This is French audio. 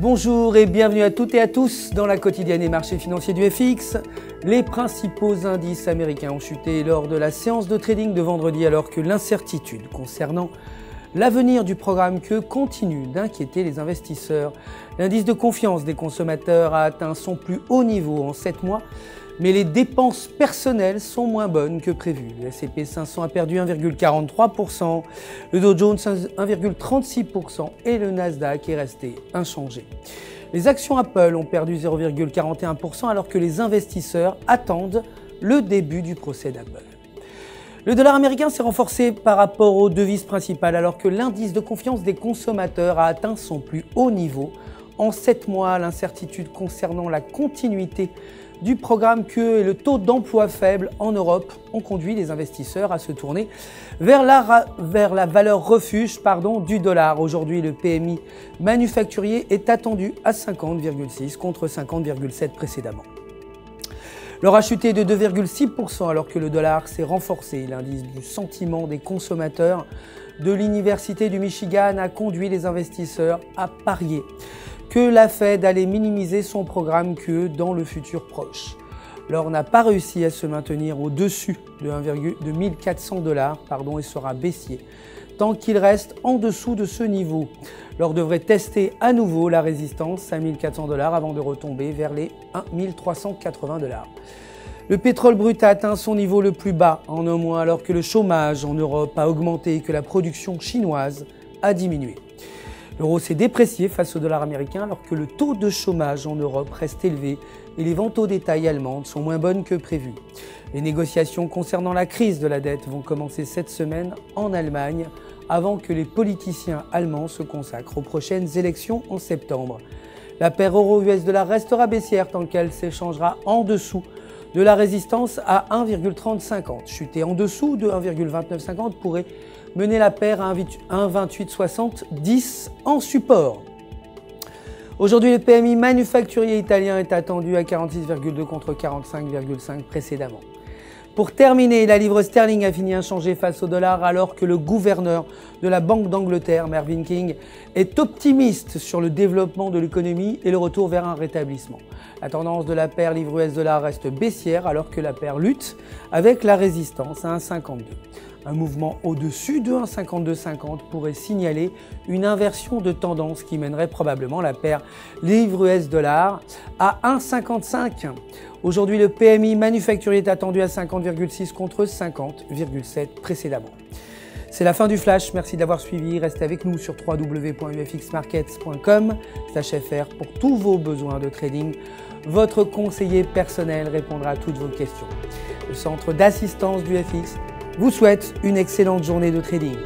Bonjour et bienvenue à toutes et à tous dans la quotidienne des marchés financiers du FX. Les principaux indices américains ont chuté lors de la séance de trading de vendredi alors que l'incertitude concernant l'avenir du programme QE continue d'inquiéter les investisseurs. L'indice de confiance des consommateurs a atteint son plus haut niveau en 7 mois, mais les dépenses personnelles sont moins bonnes que prévu. Le S&P 500 a perdu 1,43%, le Dow Jones 1,36% et le Nasdaq est resté inchangé. Les actions Apple ont perdu 0,41% alors que les investisseurs attendent le début du procès d'Apple. Le dollar américain s'est renforcé par rapport aux devises principales alors que l'indice de confiance des consommateurs a atteint son plus haut niveau. En 7 mois, l'incertitude concernant la continuité du programme QE et le taux d'emploi faible en Europe ont conduit les investisseurs à se tourner vers la valeur refuge du dollar. Aujourd'hui, le PMI manufacturier est attendu à 50,6 contre 50,7 précédemment. L'or a chuté de 2,6% alors que le dollar s'est renforcé. L'indice du sentiment des consommateurs de l'Université du Michigan a conduit les investisseurs à parier que la Fed allait minimiser son programme QE dans le futur proche. L'or n'a pas réussi à se maintenir au-dessus de 1400 $ et sera baissier tant qu'il reste en dessous de ce niveau. L'or devrait tester à nouveau la résistance à 1400 $ avant de retomber vers les 1380 $. Le pétrole brut a atteint son niveau le plus bas en un mois alors que le chômage en Europe a augmenté et que la production chinoise a diminué. L'euro s'est déprécié face au dollar américain alors que le taux de chômage en Europe reste élevé et les ventes au détail allemandes sont moins bonnes que prévu. Les négociations concernant la crise de la dette vont commencer cette semaine en Allemagne avant que les politiciens allemands se consacrent aux prochaines élections en septembre. La paire euro-US dollar restera baissière tant qu'elle s'échangera en dessous de la résistance à 1,3050. Chuter en dessous de 1,2950 pourrait mener la paire à 1,2870 en support. Aujourd'hui, le PMI manufacturier italien est attendu à 46,2 contre 45,5 précédemment. Pour terminer, la livre sterling a fini inchangée face au dollar alors que le gouverneur de la Banque d'Angleterre, Mervyn King, est optimiste sur le développement de l'économie et le retour vers un rétablissement. La tendance de la paire livre US dollar reste baissière alors que la paire lutte avec la résistance à 1,52. Un mouvement au-dessus de 1,5250 pourrait signaler une inversion de tendance qui mènerait probablement la paire livre US dollar à 1,55. Aujourd'hui, le PMI manufacturier est attendu à 50,6 contre 50,7 précédemment. C'est la fin du flash, merci d'avoir suivi. Restez avec nous sur www.ufxmarkets.com/fr pour tous vos besoins de trading. Votre conseiller personnel répondra à toutes vos questions. Le centre d'assistance du FX vous souhaite une excellente journée de trading.